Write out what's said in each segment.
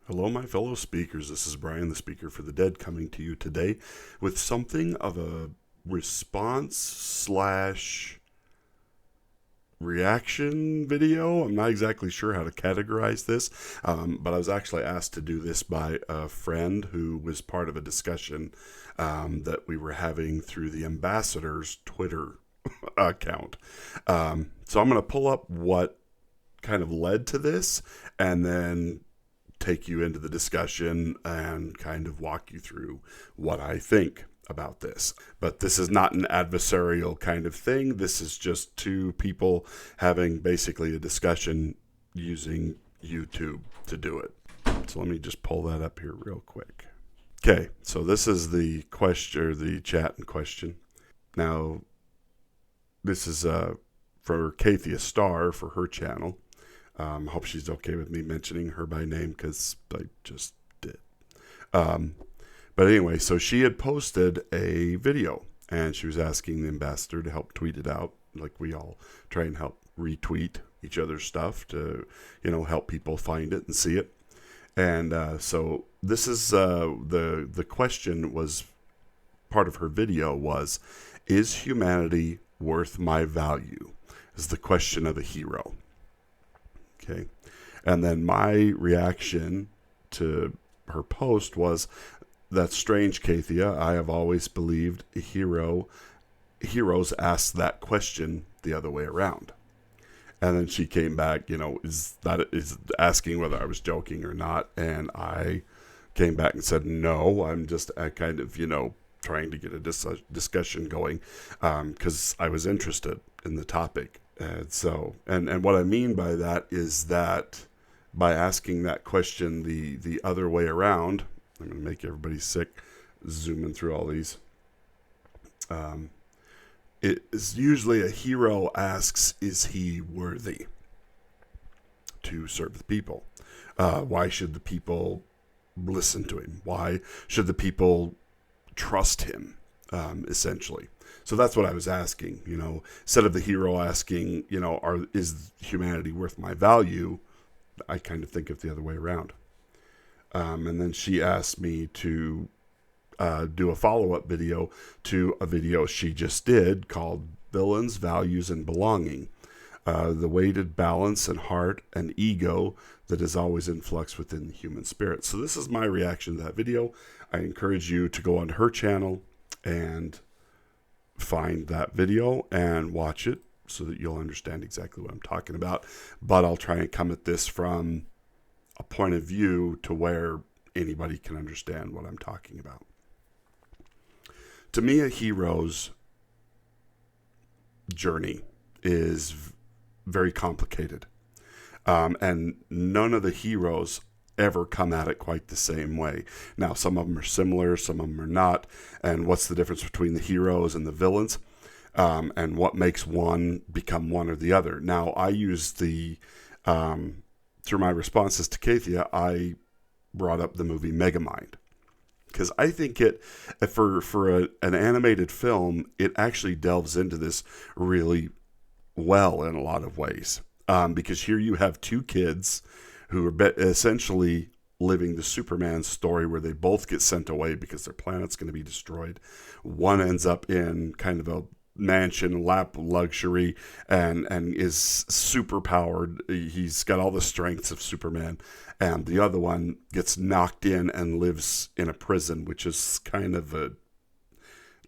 Hello, my fellow speakers. This is Brian, the speaker for the dead, coming to you today with something of a response slash reaction video. I'm not exactly sure how to categorize this, but I was actually asked to do this by a friend who was part of a discussion that we were having through the ambassador's Twitter account. So I'm going to pull up what kind of led to this and then take you into the discussion and kind of walk you through what I think about this. But this is not an adversarial kind of thing. This is just two people having basically a discussion using YouTube to do it. So let me just pull that up here real quick. Okay, so this is the question, or the chat in question. Now, this is for Kaythia Star for her channel. Hope she's okay with me mentioning her by name because I just did. But anyway, so she had posted a video and she was asking the ambassador to help tweet it out, like we all try and help retweet each other's stuff to, help people find it and see it. And so this is the question was part of her video was, is humanity worth my value? Is the question of a hero. Okay. And then my reaction to her post was, that's strange, Kaythia. I have always believed heroes ask that question the other way around. And then she came back, is asking whether I was joking or not. And I came back and said, no, I'm just kind of, trying to get a discussion going because I was interested in the topic. And so, and what I mean by that is that by asking that question the other way around, I'm going to make everybody sick zooming through all these. It is usually a hero asks, is he worthy to serve the people? Why should the people listen to him? Why should the people trust him, essentially? So that's what I was asking, instead of the hero asking, is humanity worth my value? I kind of think of the other way around. And then she asked me to do a follow-up video to a video she just did called Villains, Values, and Belonging. The weighted balance and heart and ego that is always in flux within the human spirit. So this is my reaction to that video. I encourage you to go on her channel and find that video and watch it so that you'll understand exactly what I'm talking about. But I'll try and come at this from a point of view to where anybody can understand what I'm talking about. To me, a hero's journey is very complicated. And none of the heroes ever come at it quite the same way. Now, some of them are similar, some of them are not. And what's the difference between the heroes and the villains? And what makes one become one or the other? Now, I use through my responses to Kaythia, I brought up the movie Megamind. Because I think for an animated film, it actually delves into this really well in a lot of ways. Because here you have two kids who are essentially living the Superman story where they both get sent away because their planet's going to be destroyed. One ends up in kind of a mansion, lap luxury, and is super powered. He's got all the strengths of Superman. And the other one gets knocked in and lives in a prison, which is kind of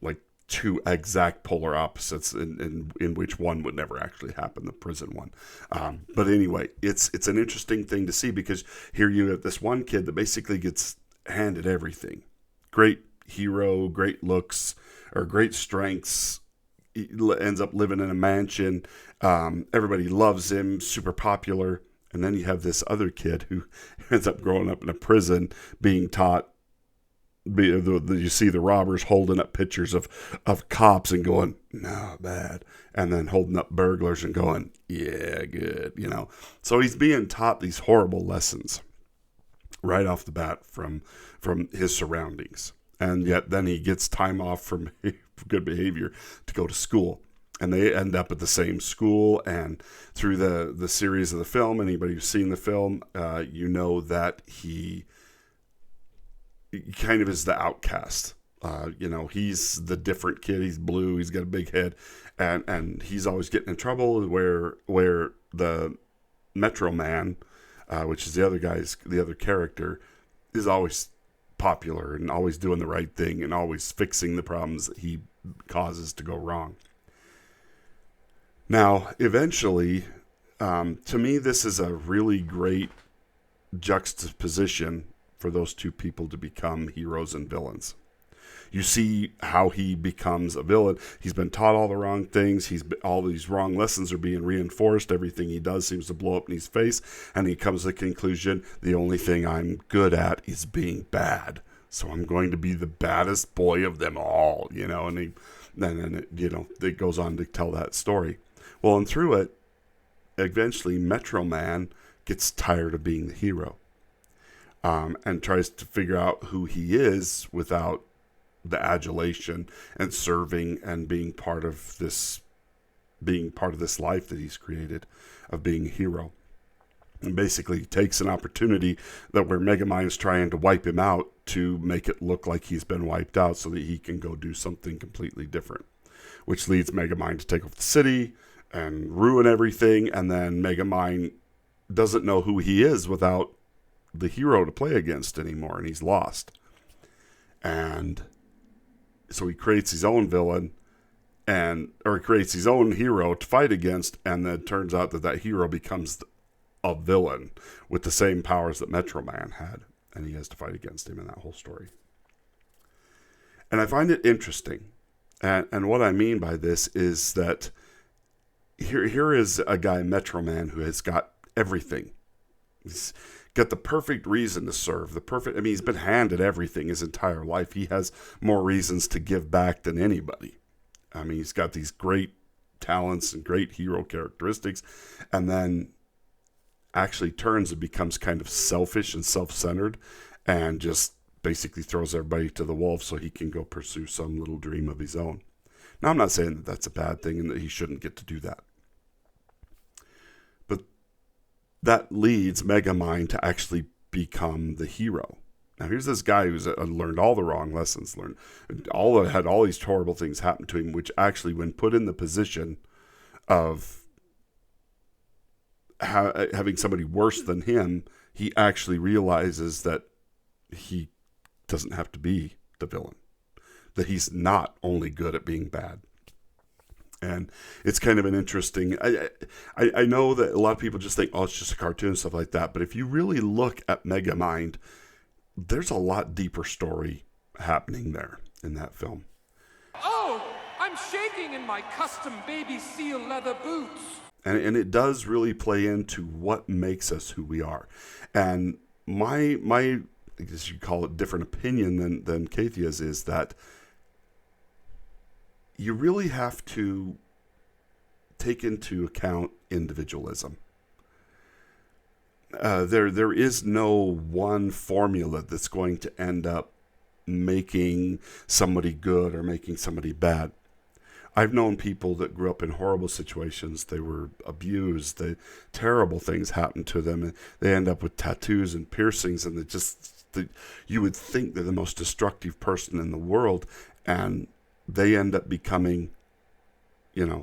like two exact polar opposites in which one would never actually happen, the prison one. But anyway, it's an interesting thing to see because here you have this one kid that basically gets handed everything. Great hero, great looks, or great strengths. He ends up living in a mansion. Everybody loves him, super popular. And then you have this other kid who ends up growing up in a prison being taught. You see the robbers holding up pictures of cops and going, no, bad. And then holding up burglars and going, yeah, good, So he's being taught these horrible lessons right off the bat from his surroundings. And yet then he gets time off from good behavior to go to school. and they end up at the same school. And through the series of the film, anybody who's seen the film, you know that he kind of is the outcast. He's the different kid. He's blue. He's got a big head, and he's always getting in trouble. Where the Metro Man, which is the other character, is always popular and always doing the right thing and always fixing the problems that he causes to go wrong. Now, eventually, to me, this is a really great juxtaposition for those two people to become heroes and villains. You see how he becomes a villain. He's been taught all the wrong things. All these wrong lessons are being reinforced. Everything he does seems to blow up in his face. And he comes to the conclusion, the only thing I'm good at is being bad. So I'm going to be the baddest boy of them all, and it goes on to tell that story. Well, and through it, eventually Metro Man gets tired of being the hero, and tries to figure out who he is without the adulation and serving and being part of this life that he's created of being a hero. And basically takes an opportunity that where Megamind is trying to wipe him out to make it look like he's been wiped out so that he can go do something completely different, which leads Megamind to take over the city and ruin everything. And then Megamind doesn't know who he is without the hero to play against anymore, and he's lost. And so he creates his own villain, or he creates his own hero to fight against, and then it turns out that hero becomes a villain with the same powers that Metro Man had, and he has to fight against him in that whole story. And I find it interesting, and what I mean by this is that here is a guy, Metro Man, who has got everything. He's got the perfect reason to serve, he's been handed everything his entire life. He has more reasons to give back than anybody. He's got these great talents and great hero characteristics, and then actually turns and becomes kind of selfish and self-centered and just basically throws everybody to the wolves so he can go pursue some little dream of his own. Now, I'm not saying that that's a bad thing and that he shouldn't get to do that. But that leads Megamind to actually become the hero. Now, here's this guy who's learned all the wrong lessons, had all these horrible things happen to him, which actually, when put in the position of having somebody worse than him, he actually realizes that he doesn't have to be the villain, that he's not only good at being bad. And it's kind of an interesting, I know that a lot of people just think, oh, it's just a cartoon and stuff like that. But if you really look at Megamind, there's a lot deeper story happening there in that film. Oh, I'm shaking in my custom baby seal leather boots. And it does really play into what makes us who we are. And my I guess you call it different opinion than Kaythia's is that you really have to take into account individualism. There is no one formula that's going to end up making somebody good or making somebody bad. I've known people that grew up in horrible situations. They were abused. Terrible things happened to them. And they end up with tattoos and piercings, and you would think they're the most destructive person in the world, and they end up becoming,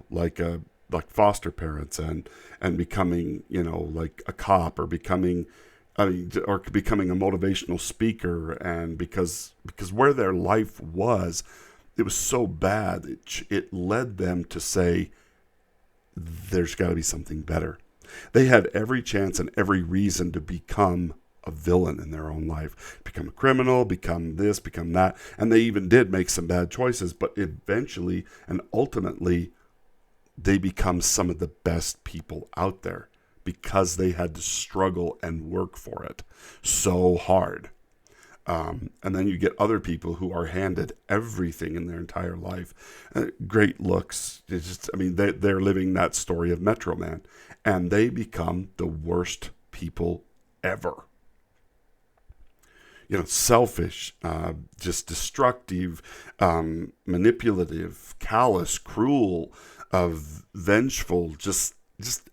like foster parents and becoming, like a cop, or becoming a motivational speaker, and because where their life was, it was so bad, it led them to say, there's got to be something better. They had every chance and every reason to become a villain in their own life, become a criminal, become this, become that. And they even did make some bad choices, but eventually and ultimately, they become some of the best people out there because they had to struggle and work for it so hard. And then you get other people who are handed everything in their entire life. Great looks. They're living that story of Metro Man. And they become the worst people ever. Selfish, just destructive, manipulative, callous, cruel, of vengeful, just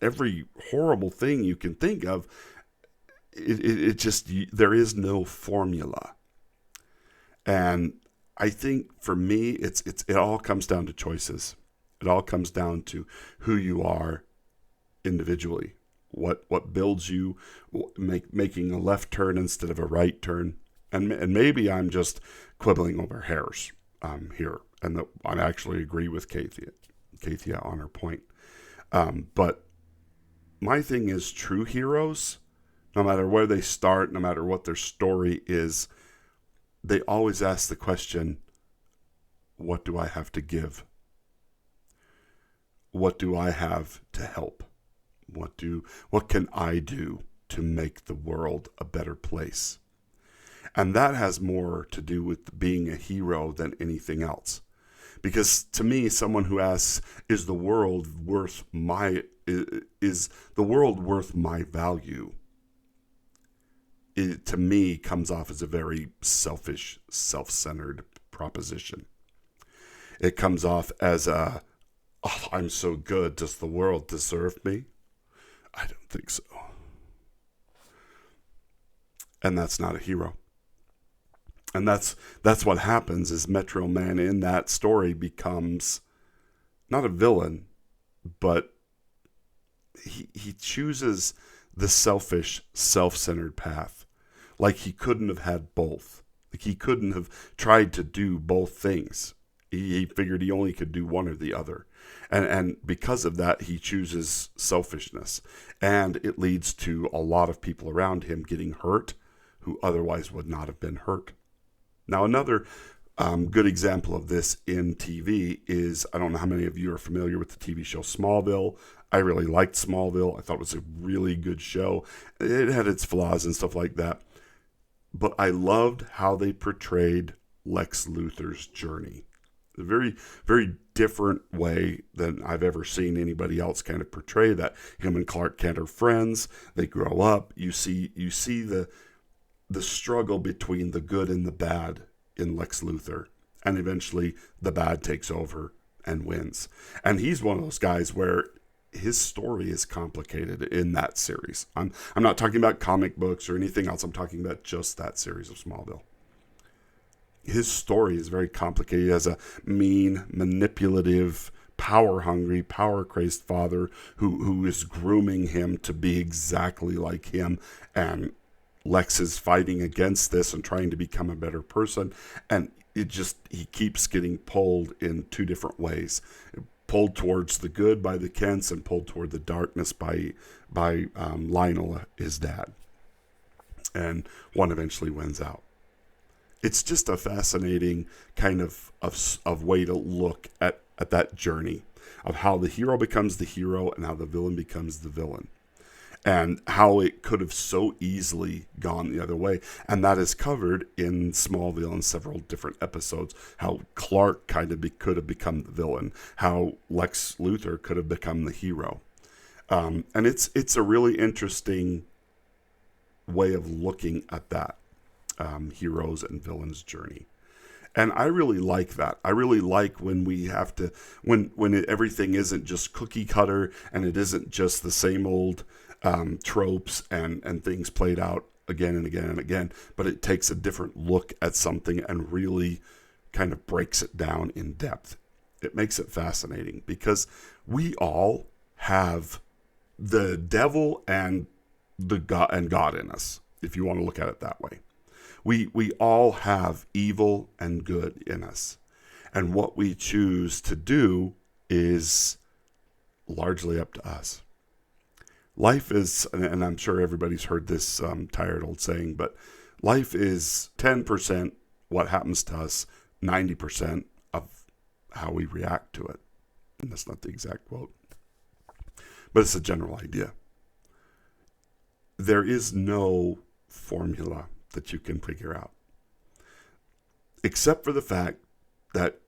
every horrible thing you can think of. It just, there is no formula. And I think for me, it all comes down to choices. It all comes down to who you are individually. What builds you, making a left turn instead of a right turn. And maybe I'm just quibbling over hairs here, and that I actually agree with Kaythia on her point. But my thing is, true heroes, no matter where they start, no matter what their story is, they always ask the question, what do I have to give? What do I have to help? What can I do to make the world a better place? And that has more to do with being a hero than anything else. Because to me, someone who asks, is the world worth my value? It, to me, comes off as a very selfish, self-centered proposition. It comes off as a, oh, I'm so good, does the world deserve me? I don't think so. And that's not a hero. And that's what happens, is Metro Man in that story becomes not a villain, but he chooses the selfish, self-centered path. Like he couldn't have had both. Like he couldn't have tried to do both things. He figured he only could do one or the other. And because of that, he chooses selfishness. And it leads to a lot of people around him getting hurt who otherwise would not have been hurt. Now, another good example of this in TV is, I don't know how many of you are familiar with the TV show Smallville. I really liked Smallville. I thought it was a really good show. It had its flaws and stuff like that. But I loved how they portrayed Lex Luthor's journey. A very, very different way than I've ever seen anybody else kind of portray that. Him and Clark Kent are friends. They grow up. You see the struggle between the good and the bad in Lex Luthor. And eventually the bad takes over and wins. And he's one of those guys where his story is complicated in that series. I'm not talking about comic books or anything else. I'm talking about just that series of Smallville. His story is very complicated. He has a mean, manipulative, power-hungry, power-crazed father who is grooming him to be exactly like him. And Lex is fighting against this and trying to become a better person. And he keeps getting pulled in two different ways. Pulled towards the good by the Kents and pulled toward the darkness by Lionel, his dad. And one eventually wins out. It's just a fascinating kind of way to look at that journey of how the hero becomes the hero and how the villain becomes the villain. And how it could have so easily gone the other way. And that is covered in Smallville in several different episodes. How Clark kind of could have become the villain. How Lex Luthor could have become the hero. And it's a really interesting way of looking at that heroes and villains journey. And I really like that. I really like when we have to, when everything isn't just cookie cutter and it isn't just the same old tropes and things played out again and again and again, but it takes a different look at something and really kind of breaks it down in depth. It makes it fascinating because we all have the devil and God in us, if you want to look at it that way. We all have evil and good in us. And what we choose to do is largely up to us. Life is, and I'm sure everybody's heard this tired old saying, but life is 10% what happens to us, 90% of how we react to it. And that's not the exact quote, but it's a general idea. There is no formula that you can figure out, except for the fact that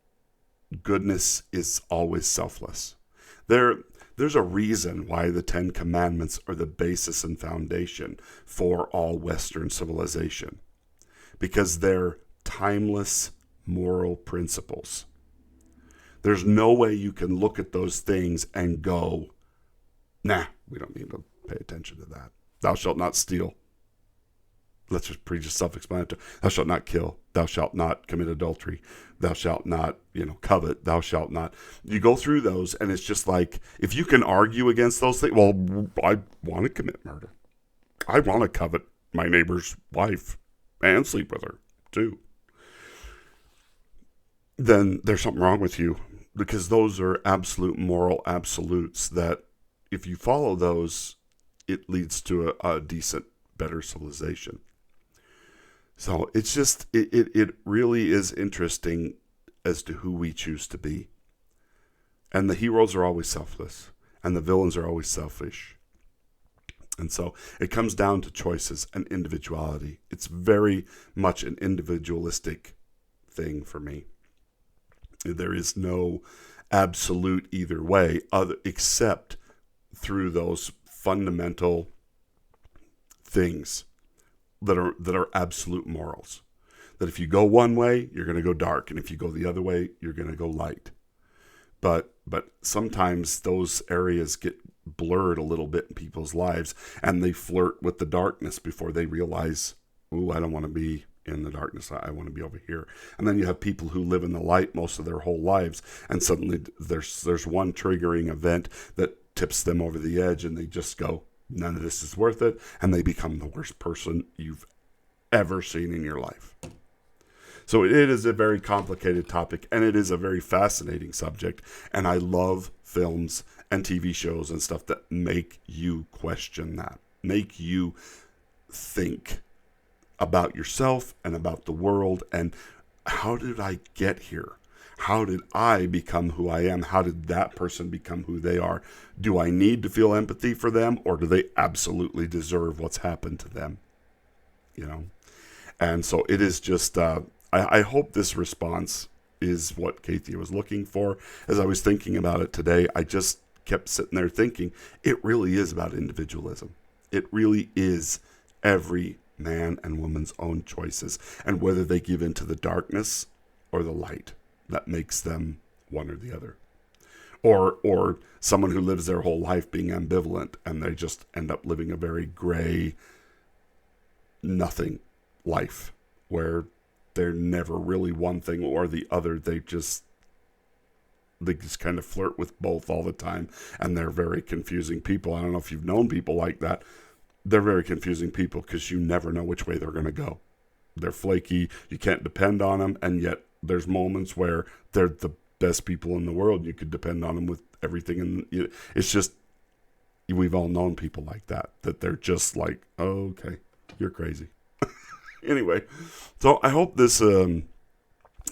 goodness is always selfless. There's a reason why the Ten Commandments are the basis and foundation for all Western civilization, because they're timeless moral principles. There's no way you can look at those things and go, nah, we don't need to pay attention to that. Thou shalt not steal. Let's just pretty just self-explanatory. Thou shalt not kill. Thou shalt not commit adultery. Thou shalt not, covet. Thou shalt not. You go through those, and it's just like, if you can argue against those things, well, I want to commit murder. I want to covet my neighbor's wife and sleep with her, too. Then there's something wrong with you, because those are absolute moral absolutes that if you follow those, it leads to a decent, better civilization. So it's just, it really is interesting as to who we choose to be. And the heroes are always selfless, and the villains are always selfish. And so it comes down to choices and individuality. It's very much an individualistic thing for me. There is no absolute either way, except through those fundamental things that are absolute morals. That if you go one way, you're going to go dark, and if you go the other way, you're going to go light. But sometimes those areas get blurred a little bit in people's lives, and they flirt with the darkness before they realize, ooh, I don't want to be in the darkness. I want to be over here. And then you have people who live in the light most of their whole lives, and suddenly there's one triggering event that tips them over the edge, and they just go, none of this is worth it, and they become the worst person you've ever seen in your life. So it is a very complicated topic, and it is a very fascinating subject, and I love films and TV shows and stuff that make you question that, make you think about yourself and about the world, and how did I get here? How did I become who I am? How did that person become who they are? Do I need to feel empathy for them, or do they absolutely deserve what's happened to them? And so it is just, I hope this response is what Kaythia was looking for. As I was thinking about it today, I just kept sitting there thinking, it really is about individualism. It really is every man and woman's own choices, and whether they give into the darkness or the light that makes them one or the other. Or someone who lives their whole life being ambivalent, and they just end up living a very gray, nothing life, where they're never really one thing or the other. They just kind of flirt with both all the time, and they're very confusing people. I don't know if you've known people like that. They're very confusing people because you never know which way they're going to go. They're flaky. You can't depend on them, and yet there's moments where they're the best people in the world. You could depend on them with everything, and it's just, we've all known people like that they're just like, oh, okay, you're crazy. Anyway, so I hope this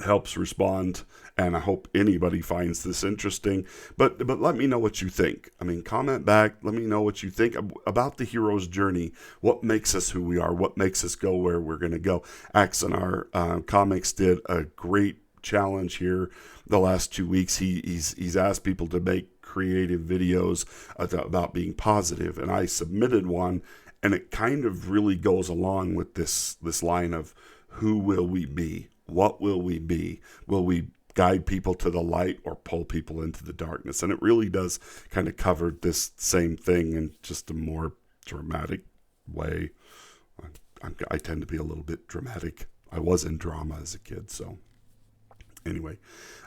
helps respond, and I hope anybody finds this interesting. But let me know what you think. I mean, comment back. Let me know what you think about the hero's journey. What makes us who we are? What makes us go where we're going to go? Axe in our comics did a great challenge here the last 2 weeks. He's asked people to make creative videos about being positive, and I submitted one, and it kind of really goes along with this line of, who will we be? What will we be? Will we guide people to the light or pull people into the darkness? And it really does kind of cover this same thing in just a more dramatic way. I tend to be a little bit dramatic. I was in drama as a kid, so anyway.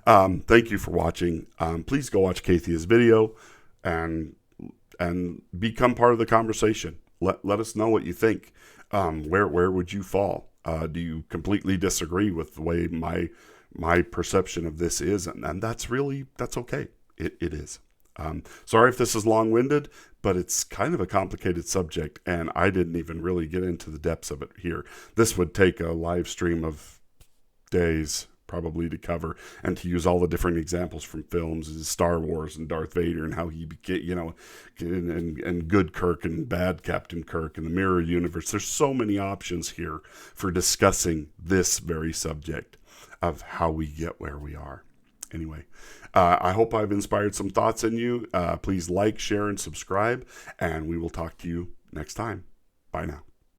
Thank you for watching. Please go watch Kaythia's video and become part of the conversation. Let us know what you think. Where would you fall? Do you completely disagree with the way my perception of this is? And that's okay. It is. Sorry if this is long-winded, but it's kind of a complicated subject, and I didn't even really get into the depths of it here. This would take a live stream of days probably to cover, and to use all the different examples from films, Star Wars and Darth Vader, and how he became, and good Kirk and bad Captain Kirk, and the mirror universe. There's so many options here for discussing this very subject of how we get where we are. Anyway, I hope I've inspired some thoughts in you. Please like, share, and subscribe, and we will talk to you next time. Bye now.